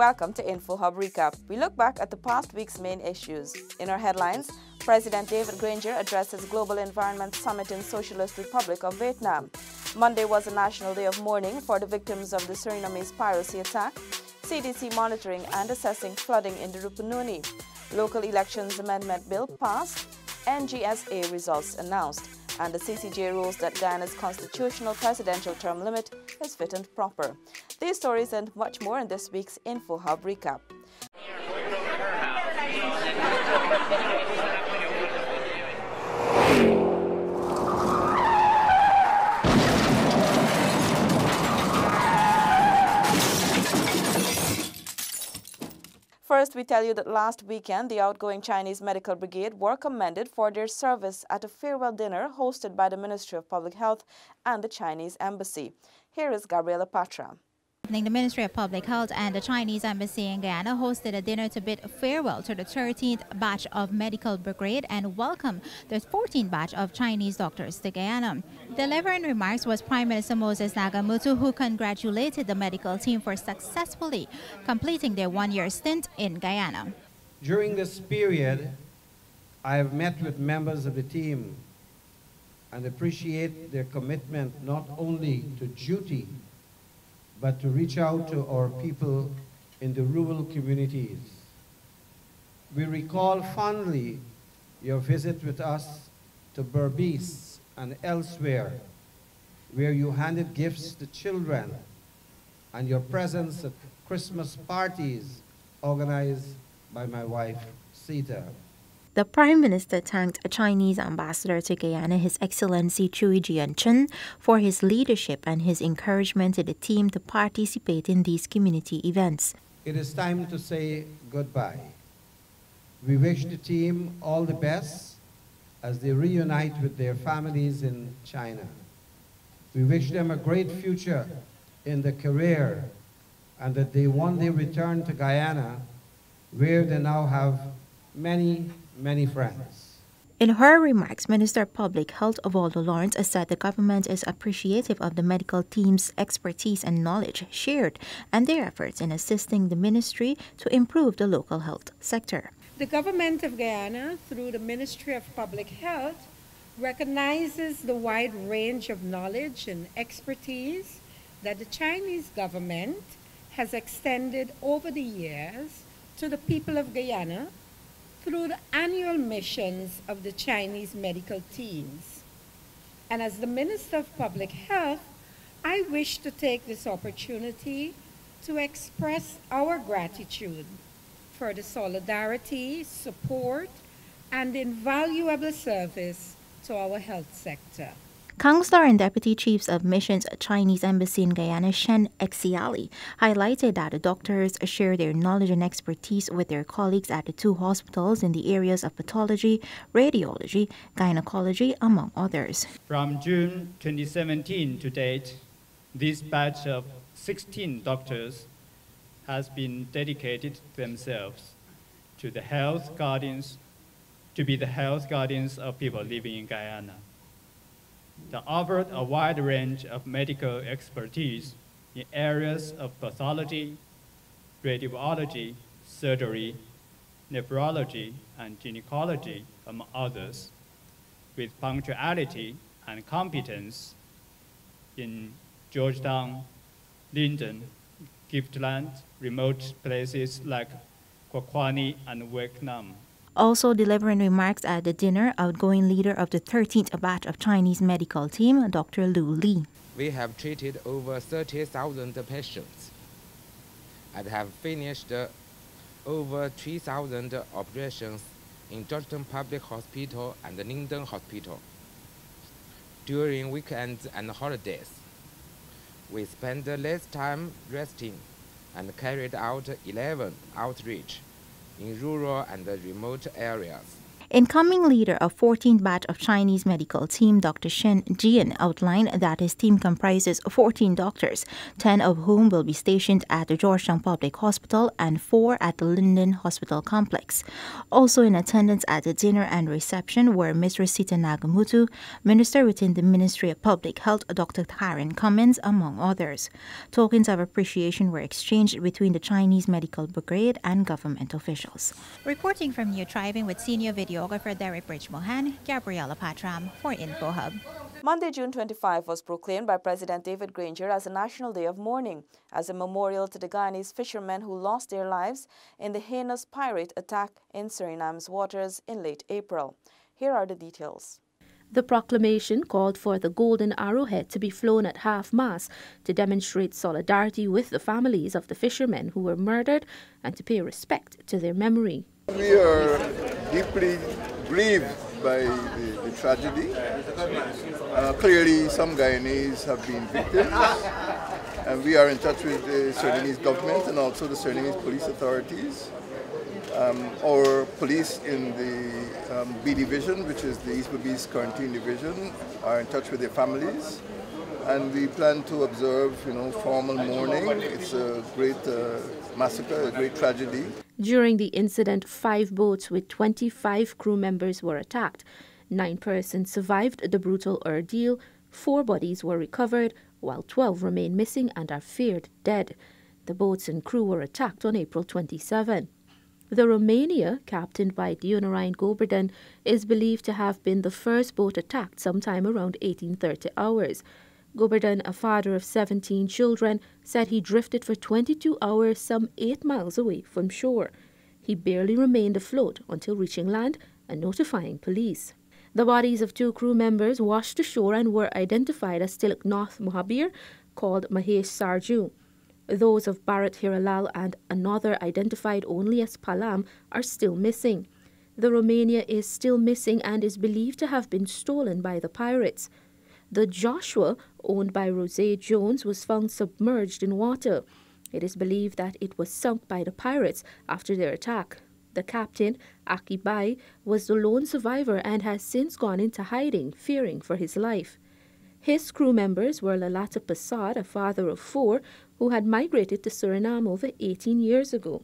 Welcome to InfoHub Recap. We look back at the past week's main issues. In our headlines, President David Granger addresses Global Environment Summit in Socialist Republic of Vietnam. Monday was a national day of mourning for the victims of the Surinamese piracy attack. CDC monitoring and assessing flooding in the Rupununi. Local elections amendment bill passed. NGSA results announced. And the CCJ rules that Guyana's constitutional presidential term limit is fit and proper. These stories and much more in this week's InfoHub Recap. First, we tell you that last weekend, the outgoing Chinese Medical Brigade were commended for their service at a farewell dinner hosted by the Ministry of Public Health and the Chinese Embassy. Here is Gabriela Patra. The Ministry of Public Health and the Chinese Embassy in Guyana hosted a dinner to bid farewell to the 13th batch of Medical Brigade and welcome the 14th batch of Chinese doctors to Guyana. Delivering remarks was Prime Minister Moses Nagamutu, who congratulated the medical team for successfully completing their one-year stint in Guyana. During this period, I have met with members of the team and appreciate their commitment not only to duty, but to reach out to our people in the rural communities. We recall fondly your visit with us to Berbice and elsewhere, where you handed gifts to children, and your presence at Christmas parties organized by my wife, Sita. The Prime Minister thanked a Chinese ambassador to Guyana, His Excellency Chui Jian-chun, for his leadership and his encouragement to the team to participate in these community events. It is time to say goodbye. We wish the team all the best as they reunite with their families in China. We wish them a great future in their career and that they one day return to Guyana, where they now have many friends. In her remarks, Minister of Public Health Ovaldo Lawrence said the government is appreciative of the medical team's expertise and knowledge shared and their efforts in assisting the ministry to improve the local health sector. The government of Guyana, through the Ministry of Public Health, recognizes the wide range of knowledge and expertise that the Chinese government has extended over the years to the people of Guyana through the annual missions of the Chinese medical teams. And as the Minister of Public Health, I wish to take this opportunity to express our gratitude for the solidarity, support, and invaluable service to our health sector. Counselor and Deputy Chiefs of Missions Chinese Embassy in Guyana, Shen Exiali, highlighted that the doctors share their knowledge and expertise with their colleagues at the two hospitals in the areas of pathology, radiology, gynecology, among others. From June 2017 to date, this batch of 16 doctors has been dedicated themselves to the health guardians, to be the health guardians of people living in Guyana. They offered a wide range of medical expertise in areas of pathology, radiology, surgery, nephrology, and gynecology, among others, with punctuality and competence in Georgetown, Linden, Giftland, remote places like Kwakwani and Vietnam. Also delivering remarks at the dinner, outgoing leader of the 13th batch of Chinese medical team, Dr. Lu Li. We have treated over 30,000 patients and have finished over 3,000 operations in Georgetown Public Hospital and Linden Hospital. During weekends and holidays, we spent less time resting and carried out 11 outreach in rural and remote areas. Incoming leader of 14th batch of Chinese medical team, Dr. Shen Jian, outlined that his team comprises 14 doctors, 10 of whom will be stationed at the Georgetown Public Hospital and 4 at the Linden Hospital Complex. Also in attendance at the dinner and reception were Ms. Rosita Nagamutu, Minister within the Ministry of Public Health, Dr. Karen Cummins, among others. Tokens of appreciation were exchanged between the Chinese Medical Brigade and government officials. Reporting from New Thriving with senior videographer Derek Bridge-Mohan, Gabriela Patram for InfoHub. Monday, June 25 was proclaimed by President David Granger as a national day of mourning, as a memorial to the Guyanese fishermen who lost their lives in the heinous pirate attack in Suriname's waters in late April. Here are the details. The proclamation called for the golden arrowhead to be flown at half-mast to demonstrate solidarity with the families of the fishermen who were murdered and to pay respect to their memory. We are deeply grieved by the tragedy. Clearly, some Guyanese have been victims, and we are in touch with the Surinamese government and also the Surinamese police authorities. Our police in the B Division, which is the East Berbice Quarantine Division, are in touch with their families, and we plan to observe, formal mourning. It's a great massacre, a great tragedy. During the incident, 5 boats with 25 crew members were attacked. 9 persons survived the brutal ordeal. 4 bodies were recovered, while 12 remain missing and are feared dead. The boats and crew were attacked on April 27. The Romania, captained by Dionarine Goberdon, is believed to have been the first boat attacked sometime around 1830 hours. Goberdon, a father of 17 children, said he drifted for 22 hours some 8 miles away from shore. He barely remained afloat until reaching land and notifying police. The bodies of 2 crew members washed ashore and were identified as Tilak North Mohabir, called Mahesh Sarju. Those of Bharat Hiralal and another identified only as Palam are still missing. The Romania is still missing and is believed to have been stolen by the pirates. The Joshua, owned by Rosé Jones, was found submerged in water. It is believed that it was sunk by the pirates after their attack. The captain, Aki Bai, was the lone survivor and has since gone into hiding, fearing for his life. His crew members were Lalata Pasad, a father of 4, who had migrated to Suriname over 18 years ago.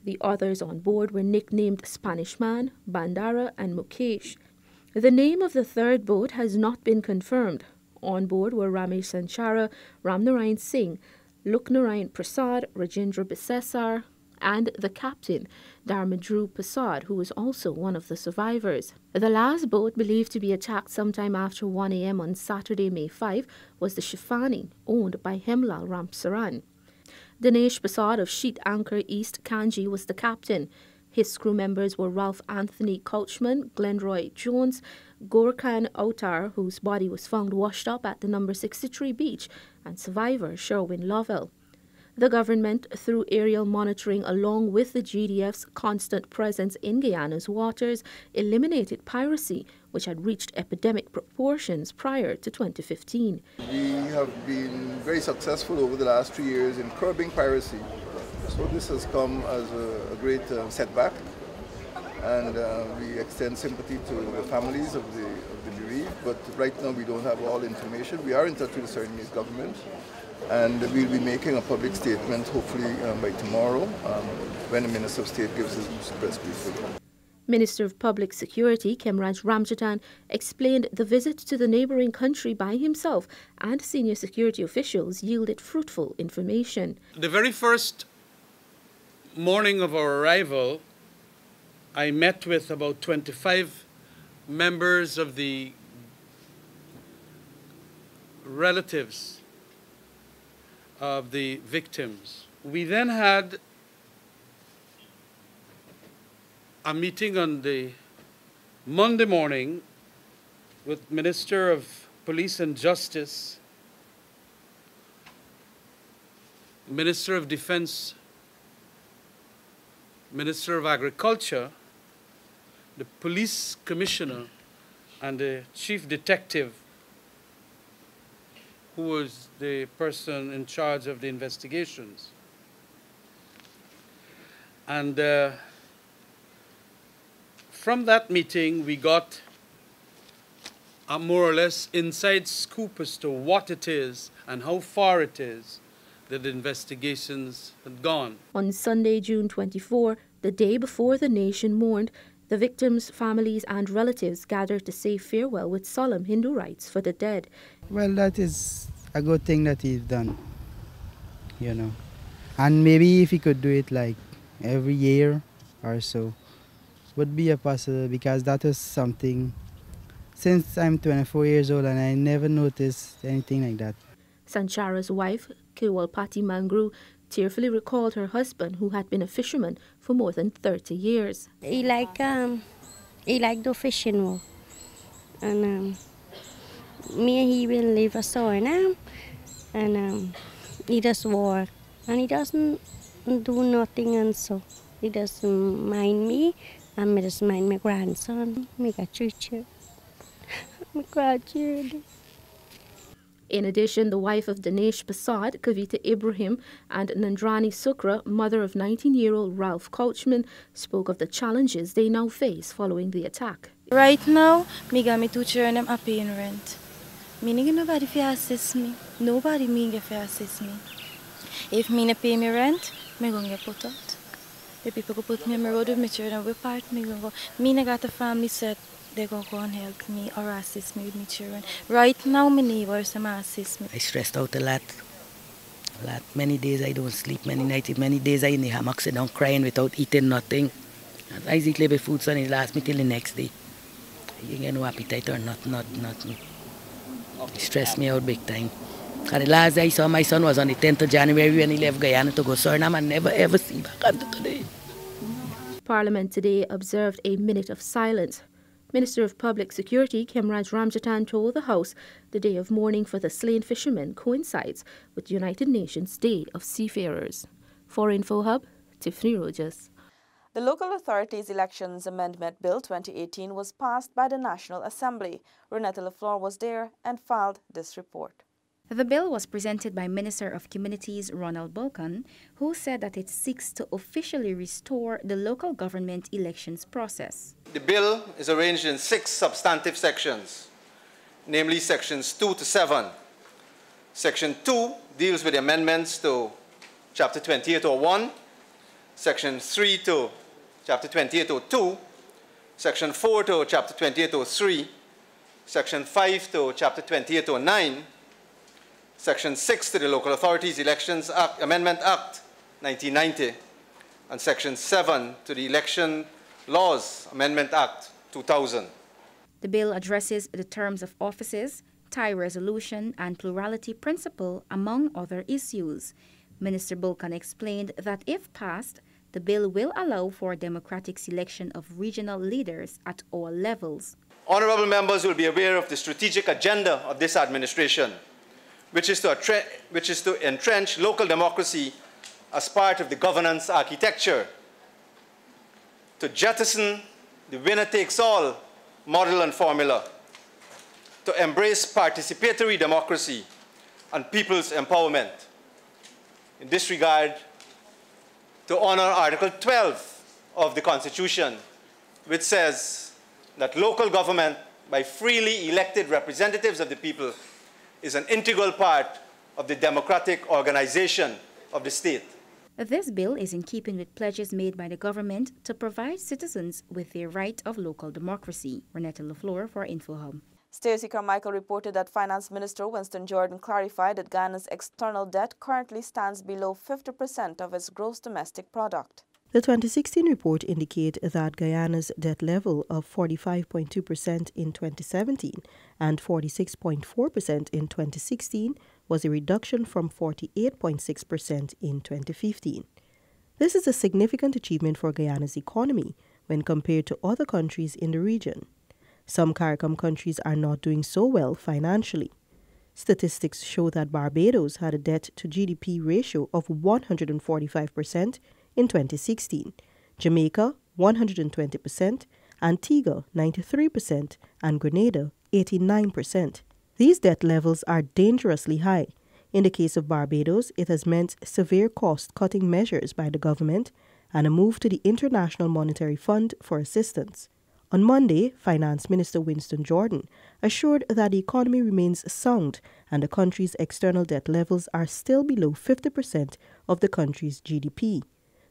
The others on board were nicknamed Spanish Man, Bandara, and Mukesh. The name of the 3rd boat has not been confirmed. On board were Ramesh Sanchara, Ramnarayan Singh, Luknarayan Prasad, Rajendra Bisesar, and the captain, Dharmadru Prasad, who was also one of the survivors. The last boat, believed to be attacked sometime after 1 a.m. on Saturday, May 5, was the Shifani, owned by Hemlal Ramsaran. Dinesh Prasad of Sheet Anchor East Kanji was the captain. His crew members were Ralph Anthony Couchman, Glenroy Jones, Gorkhan Outar, whose body was found washed up at the number 63 beach, and survivor Sherwin Lovell. The government, through aerial monitoring along with the GDF's constant presence in Guyana's waters, eliminated piracy, which had reached epidemic proportions prior to 2015. We have been very successful over the last 2 years in curbing piracy. So this has come as a great setback, and we extend sympathy to the families of the bereaved, but right now we don't have all information. We are in touch with the Surinamese government, and we'll be making a public statement hopefully by tomorrow when the Minister of State gives his press briefing. Minister of Public Security Kemraj Ramjatan explained the visit to the neighboring country by himself and senior security officials yielded fruitful information. The very first morning of our arrival, I met with about 25 members of the relatives of the victims. We then had a meeting on the Monday morning with Minister of Police and Justice, Minister of Defense, Minister of Agriculture, the police commissioner, and the chief detective, who was the person in charge of the investigations. And from that meeting, we got a more or less inside scoop as to what it is and how far it is that the investigations had gone. On Sunday, June 24, the day before the nation mourned, the victims' families and relatives gathered to say farewell with solemn Hindu rites for the dead. Well, that is a good thing that he's done, you know. And maybe if he could do it like every year or so, would be a possible, because that is something, since I'm 24 years old and I never noticed anything like that. Sanchara's wife, Kewalpati Mangru, tearfully recalled her husband, who had been a fisherman for more than 30 years. He liked the fishing more. And me and he will live a Suriname, and he just work. And he doesn't do nothing, and so he doesn't mind me, and me just mind my grandson. Me got 3 children. My grandchildren. In addition, the wife of Dinesh Prasad, Kavita Ibrahim, and Nandrani Sukra, mother of 19-year-old Ralph Couchman, spoke of the challenges they now face following the attack. Right now, me got me 2 children them are paying rent. Me need nobody to assist me. Nobody me get to assist me. If me not pay me rent, me gonna get put out. The people go put me on the road with my children, we part, me gonna go. Me not got a family set. They're going to go and help me or assist me with my children. Right now, my neighbors assist me. I stressed out a lot. Many days I don't sleep, many nights, many days I in the hammock sit down crying without eating nothing. And I eat little food, so it lasts me till the next day. You get no appetite or nothing. It stressed me out big time. And the last I saw my son was on the 10th of January when he left Guyana to go Suriname and never ever see back until today. Parliament today observed a minute of silence. Minister of Public Security Kemraj Ramjatan told the House the day of mourning for the slain fishermen coincides with the United Nations Day of Seafarers. For Info Hub, Tiffany Rogers. The Local Authorities Elections Amendment Bill 2018 was passed by the National Assembly. Renetta Lafleur was there and filed this report. The bill was presented by Minister of Communities Ronald Bulkan, who said that it seeks to officially restore the local government elections process. The bill is arranged in 6 substantive sections, namely sections 2 to 7. Section 2 deals with the amendments to Chapter 2801, Section 3 to Chapter 2802, Section 4 to Chapter 2803, Section 5 to Chapter 2809, Section 6 to the Local Authorities Elections Act, Amendment Act 1990, and Section 7 to the Election Laws Amendment Act 2000. The bill addresses the terms of offices, tie resolution, and plurality principle, among other issues. Minister Bulkan explained that if passed, the bill will allow for democratic selection of regional leaders at all levels. Honorable members will be aware of the strategic agenda of this administration, which is to entrench local democracy as part of the governance architecture, to jettison the winner-takes-all model and formula, to embrace participatory democracy and people's empowerment. In this regard, to honor Article 12 of the Constitution, which says that local government by freely elected representatives of the people is an integral part of the democratic organization of the state. This bill is in keeping with pledges made by the government to provide citizens with their right of local democracy. Renetta Lafleur for InfoHub. Stacey Carmichael reported that Finance Minister Winston Jordan clarified that Guyana's external debt currently stands below 50% of its gross domestic product. The 2016 report indicates that Guyana's debt level of 45.2% in 2017 and 46.4% in 2016 was a reduction from 48.6% in 2015. This is a significant achievement for Guyana's economy when compared to other countries in the region. Some CARICOM countries are not doing so well financially. Statistics show that Barbados had a debt-to-GDP ratio of 145% in 2016, Jamaica 120%, Antigua 93%, and Grenada 89%. These debt levels are dangerously high. In the case of Barbados, it has meant severe cost-cutting measures by the government and a move to the International Monetary Fund for assistance. On Monday, Finance Minister Winston Jordan assured that the economy remains sound and the country's external debt levels are still below 50% of the country's GDP.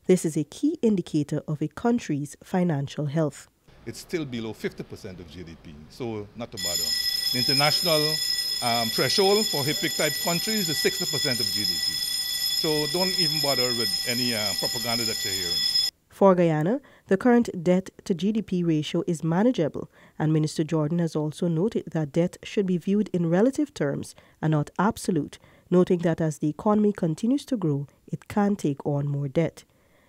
This is a key indicator of a country's financial health. It's still below 50% of GDP, so not to bother. The international threshold for HIPIC type countries is 60% of GDP. So don't even bother with any propaganda that you're hearing. For Guyana, the current debt to GDP ratio is manageable, and Minister Jordan has also noted that debt should be viewed in relative terms and not absolute, noting that as the economy continues to grow, it can take on more debt.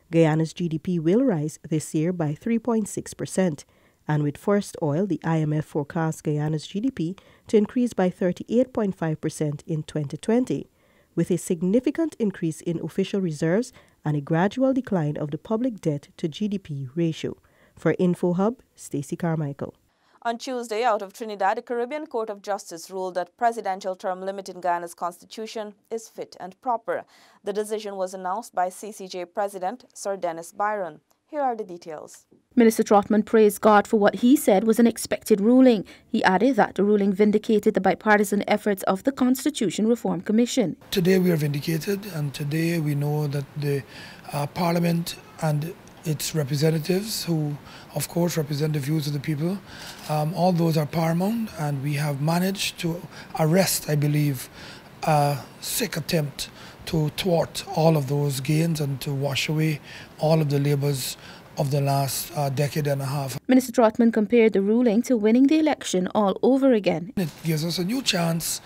Guyana's GDP will rise this year by 3.6%, and with first oil, the IMF forecasts Guyana's GDP to increase by 38.5% in 2020, with a significant increase in official reserves and a gradual decline of the public debt to GDP ratio. For InfoHub, Stacey Carmichael. On Tuesday, out of Trinidad, the Caribbean Court of Justice ruled that presidential term limit in Guyana's constitution is fit and proper. The decision was announced by CCJ President Sir Dennis Byron. Here are the details. Minister Trotman praised God for what he said was an expected ruling. He added that the ruling vindicated the bipartisan efforts of the Constitution Reform Commission. Today we are vindicated, and today we know that the Parliament and its representatives, who of course represent the views of the people, all those are paramount, and we have managed to arrest, I believe, a sick attempt to thwart all of those gains and to wash away all of the labours of the last decade and a half. Minister Trotman compared the ruling to winning the election all over again. It gives us a new chance,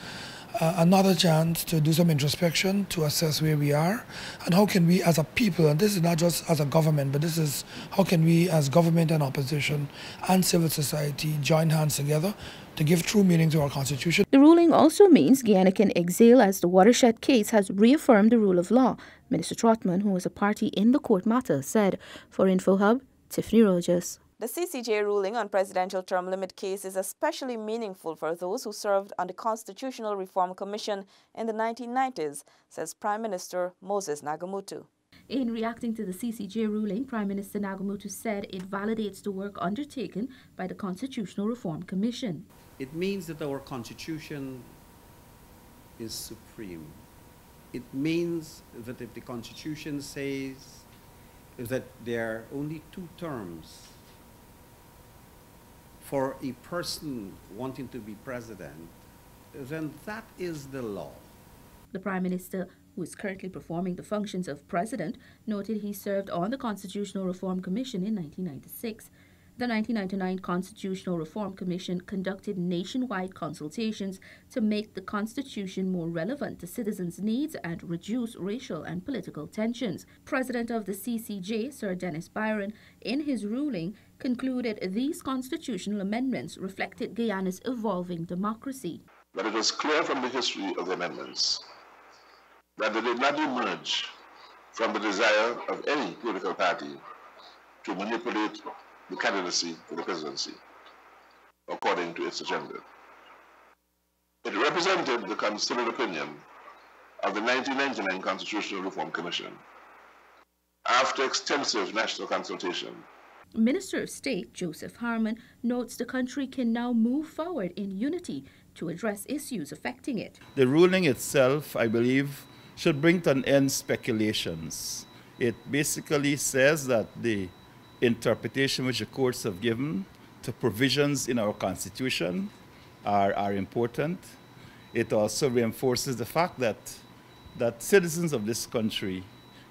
another chance to do some introspection, to assess where we are and how can we as a people, and this is not just as a government, but this is how can we as government and opposition and civil society join hands together to give true meaning to our Constitution. The ruling also means Guyana can exile, as the watershed case has reaffirmed the rule of law. Minister Trotman, who was a party in the court matter, said. For InfoHub, Tiffany Rogers. The CCJ ruling on presidential term limit case is especially meaningful for those who served on the Constitutional Reform Commission in the 1990s, says Prime Minister Moses Nagamutu. In reacting to the CCJ ruling, Prime Minister Nagamutu said it validates the work undertaken by the Constitutional Reform Commission. It means that our Constitution is supreme. It means that if the Constitution says that there are only 2 terms for a person wanting to be president, then that is the law. The Prime Minister, who is currently performing the functions of President, noted he served on the Constitutional Reform Commission in 1996. The 1999 Constitutional Reform Commission conducted nationwide consultations to make the Constitution more relevant to citizens' needs and reduce racial and political tensions. President of the CCJ, Sir Dennis Byron, in his ruling, concluded these constitutional amendments reflected Guyana's evolving democracy. But it was clear from the history of the amendments that they did not emerge from the desire of any political party to manipulate the candidacy for the presidency according to its agenda. It represented the considered opinion of the 1999 Constitutional Reform Commission after extensive national consultation. Minister of State Joseph Harmon notes the country can now move forward in unity to address issues affecting it. The ruling itself, I believe, should bring to an end speculations. It basically says that the interpretation which the courts have given to provisions in our Constitution are important. It also reinforces the fact that citizens of this country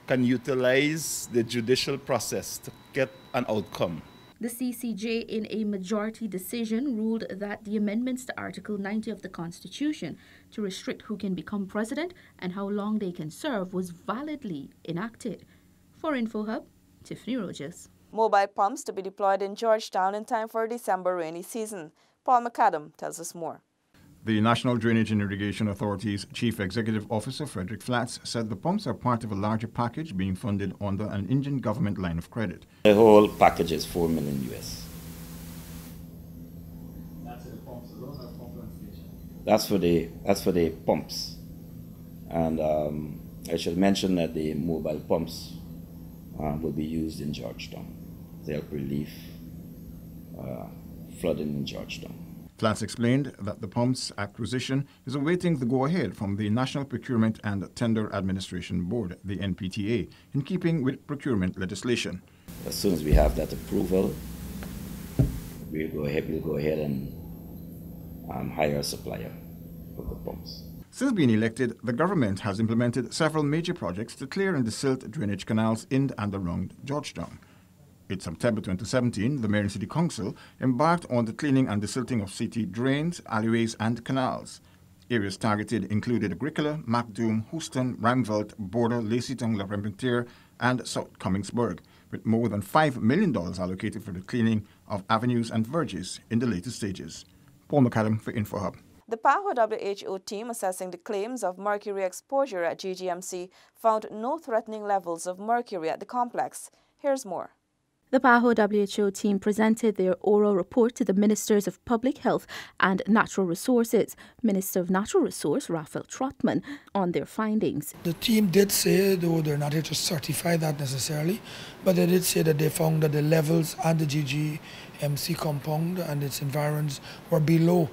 can utilize the judicial process to get an outcome. The CCJ, in a majority decision, ruled that the amendments to Article 90 of the Constitution to restrict who can become president and how long they can serve was validly enacted. For InfoHub, Tiffany Rogers. Mobile pumps to be deployed in Georgetown in time for December rainy season. Paul McAdam tells us more. The National Drainage and Irrigation Authority's Chief Executive Officer, Frederick Flats, said the pumps are part of a larger package being funded under an Indian government line of credit. The whole package is $4 million US. That's for the pumps alone or pump station? That's for the pumps. And I should mention that the mobile pumps will be used in Georgetown to help relieve flooding in Georgetown. Flats explained that the pump's acquisition is awaiting the go-ahead from the National Procurement and Tender Administration Board, the NPTA, in keeping with procurement legislation. As soon as we have that approval, we'll go ahead and hire a supplier of the pumps. Since being elected, the government has implemented several major projects to clear and desilt drainage canals in and around Georgetown. In September 2017, the Mayor and City Council embarked on the cleaning and desilting of city drains, alleyways, and canals. Areas targeted included Agricola, Macdoom, Houston, Ramvelt, Border, Laceyton, La Rembentiere, and South Commingsburg, with more than $5 million allocated for the cleaning of avenues and verges in the later stages. Paul McAdam for InfoHub. The PAHO WHO team assessing the claims of mercury exposure at GGMC found no threatening levels of mercury at the complex. Here's more. The PAHO WHO team presented their oral report to the Ministers of Public Health and Natural Resources, Minister of Natural Resource Raphael Trotman, on their findings. The team did say, though they're not here to certify that necessarily, but they did say that they found that the levels and the GGMC compound and its environs were below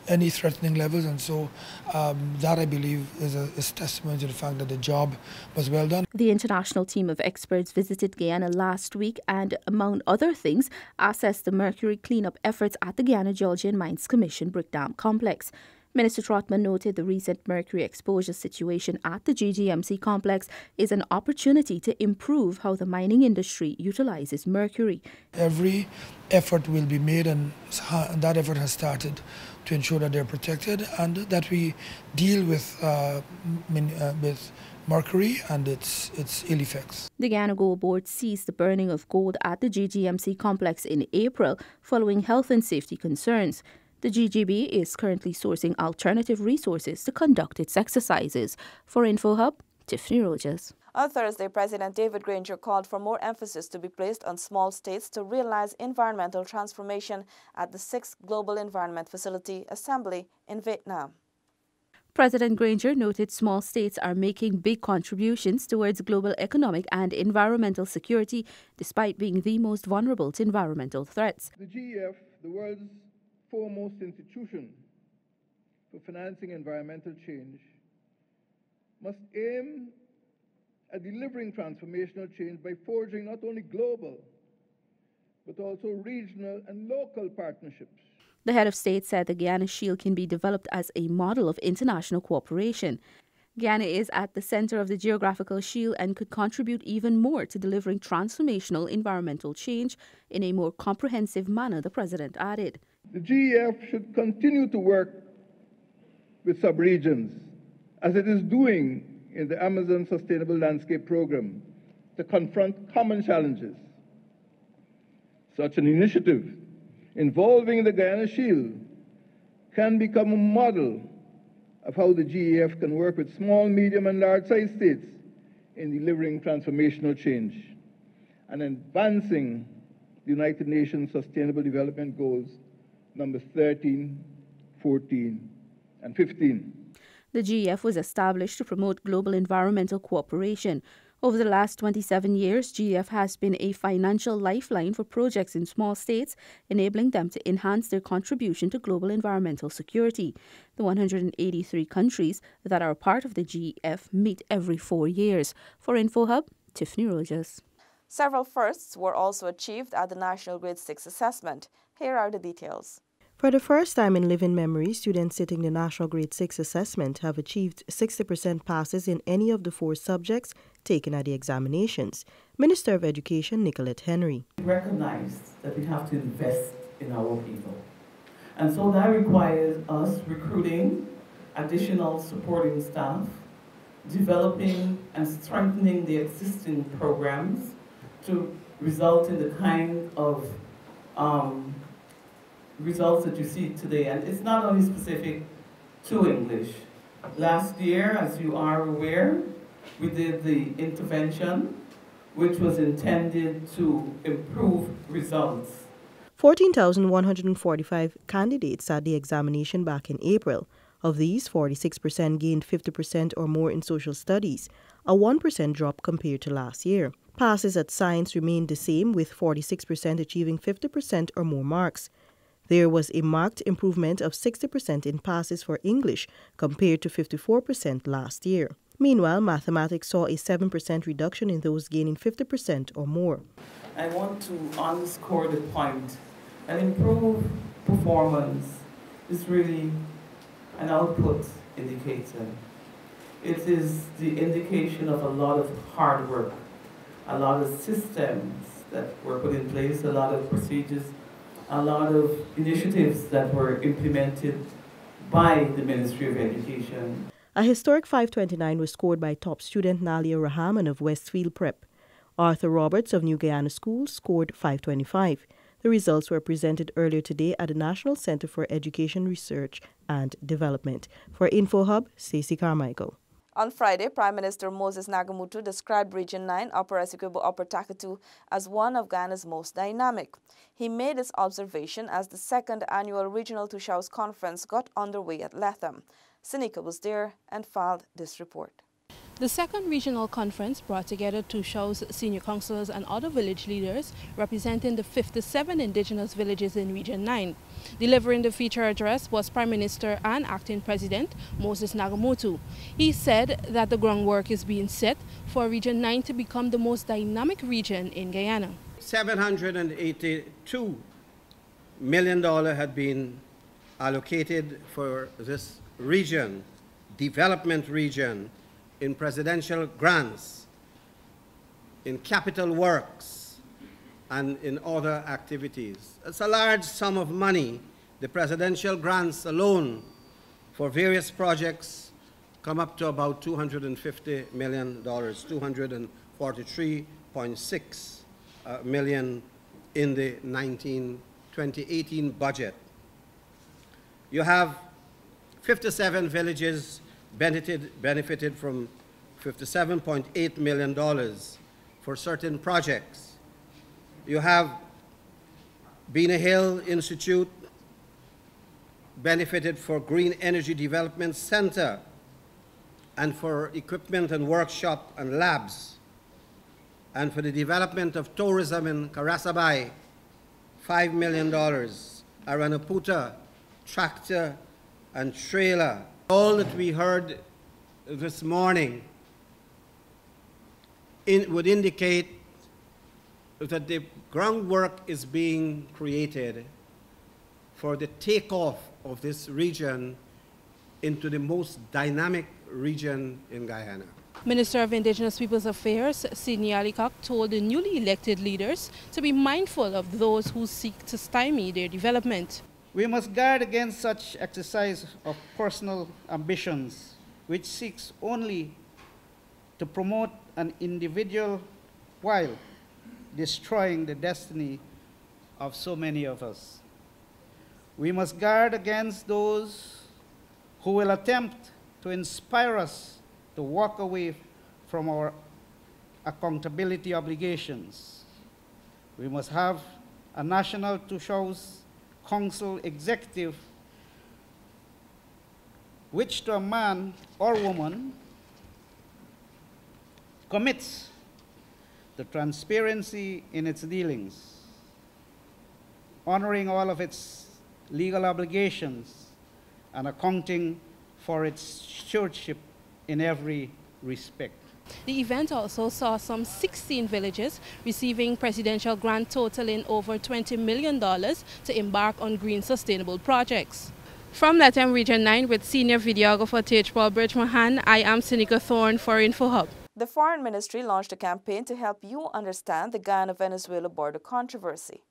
any threatening levels, and so that, I believe, is testament to the fact that the job was well done. The international team of experts visited Guyana last week and, among other things, assessed the mercury cleanup efforts at the Guyana Georgian Mines Commission Brick Dam complex. Minister Trotman noted the recent mercury exposure situation at the GGMC complex is an opportunity to improve how the mining industry utilizes mercury. Every effort will be made, and that effort has started to ensure that they're protected and that we deal with mercury and its ill effects. The Guyana Gold Board ceased the burning of gold at the GGMC complex in April following health and safety concerns. The GGB is currently sourcing alternative resources to conduct its exercises. For InfoHub, Tiffany Rogers. On Thursday, President David Granger called for more emphasis to be placed on small states to realize environmental transformation at the 6th Global Environment Facility Assembly in Vietnam. President Granger noted small states are making big contributions towards global economic and environmental security, despite being the most vulnerable to environmental threats. The GEF, the world's foremost institution for financing environmental change, must aim at delivering transformational change by forging not only global, but also regional and local partnerships. The head of state said the Guyana Shield can be developed as a model of international cooperation. Guyana is at the center of the geographical shield and could contribute even more to delivering transformational environmental change in a more comprehensive manner, the president added. The GEF should continue to work with subregions, as it is doing in the Amazon Sustainable Landscape Program, to confront common challenges. Such an initiative involving the Guyana Shield can become a model of how the GEF can work with small, medium, and large-sized states in delivering transformational change and advancing the United Nations Sustainable Development Goals numbers 13, 14, and 15. The GEF was established to promote global environmental cooperation. Over the last 27 years, GEF has been a financial lifeline for projects in small states, enabling them to enhance their contribution to global environmental security. The 183 countries that are part of the GEF meet every 4 years. For InfoHub, Tiffany Rogers. Several firsts were also achieved at the National Grade 6 assessment. Here are the details. For the first time in living memory, students sitting the National Grade 6 assessment have achieved 60% passes in any of the 4 subjects taken at the examinations. Minister of Education Nicolette Henry. We recognize that we have to invest in our people. And so that requires us recruiting additional supporting staff, developing and strengthening the existing programs to result in the kind of results that you see today. And it's not only specific to English. Last year, as you are aware, we did the intervention, which was intended to improve results. 14,145 candidates sat the examination back in April. Of these, 46% gained 50% or more in social studies, a 1% drop compared to last year. Passes at science remained the same, with 46% achieving 50% or more marks. There was a marked improvement of 60% in passes for English compared to 54% last year. Meanwhile, mathematics saw a 7% reduction in those gaining 50% or more. I want to underscore the point that improved performance is really an output indicator. It is the indication of a lot of hard work, a lot of systems that were put in place, a lot of procedures, a lot of initiatives that were implemented by the Ministry of Education. A historic 529 was scored by top student Nalia Rahman of Westfield Prep. Arthur Roberts of New Guyana School scored 525. The results were presented earlier today at the National Center for Education Research and Development. For InfoHub, Stacey Carmichael. On Friday, Prime Minister Moses Nagamutu described Region 9, Upper Essequibo Upper Takatu, as one of Ghana's most dynamic. He made this observation as the second annual Regional Tushaus Conference got underway at Latham. Seneca was there and filed this report. The second regional conference brought together Tushaus senior councillors and other village leaders representing the 57 indigenous villages in Region 9. Delivering the feature address was Prime Minister and Acting President Moses Nagamutu. He said that the groundwork is being set for Region 9 to become the most dynamic region in Guyana. $782 million had been allocated for this region, development region, in presidential grants, in capital works, and in other activities. It's a large sum of money. The presidential grants alone for various projects come up to about $250 million, $243.6 million in the 2018 budget. You have 57 villages benefited from $57.8 million for certain projects. You have Bena Hill Institute benefited for Green Energy Development Center and for equipment and workshop and labs, and for the development of tourism in Karasabai, $5 million, Aranaputa, tractor and trailer. All that we heard this morning would indicate that the groundwork is being created for the takeoff of this region into the most dynamic region in Guyana. Minister of Indigenous Peoples Affairs, Sidney Alicok, told the newly elected leaders to be mindful of those who seek to stymie their development. We must guard against such exercise of personal ambitions, which seeks only to promote an individual while destroying the destiny of so many of us. We must guard against those who will attempt to inspire us to walk away from our accountability obligations. We must have a national Tushaus Council executive which to a man or woman commits to transparency in its dealings, honoring all of its legal obligations, and accounting for its stewardship in every respect. The event also saw some 16 villages receiving presidential grant totaling over $20 million to embark on green sustainable projects. From Latham Region 9 with senior videographer Tejpal Bridgmahan, I am Seneca Thorne for InfoHub. The Foreign Ministry launched a campaign to help you understand the Guyana-Venezuela border controversy.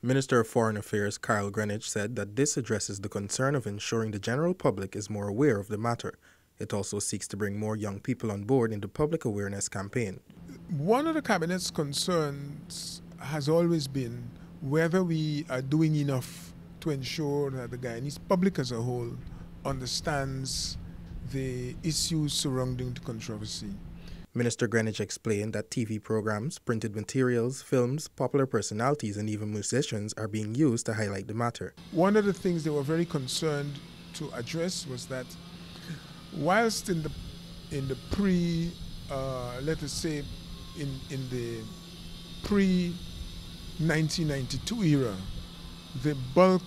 Minister of Foreign Affairs Kyle Greenwich said that this addresses the concern of ensuring the general public is more aware of the matter. It also seeks to bring more young people on board in the public awareness campaign. One of the Cabinet's concerns has always been whether we are doing enough to ensure that the Guyanese public as a whole understands the issues surrounding the controversy. Minister Greenwich explained that TV programs, printed materials, films, popular personalities, and even musicians are being used to highlight the matter. One of the things they were very concerned to address was that whilst in the let us say, in the pre-1992 era, the bulk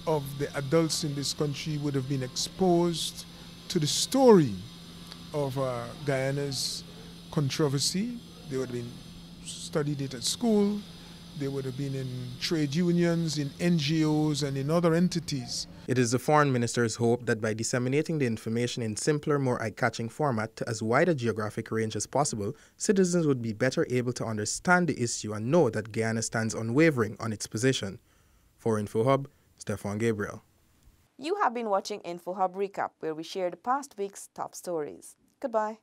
of the adults in this country would have been exposed to the story of Guyana's controversy. They would have been studied it at school. They would have been in trade unions, in NGOs, and in other entities. It is the foreign minister's hope that by disseminating the information in simpler, more eye-catching format to as wide a geographic range as possible, citizens would be better able to understand the issue and know that Guyana stands unwavering on its position. For InfoHub, Stefan Gabriel. You have been watching InfoHub Recap, where we share the past week's top stories. Goodbye.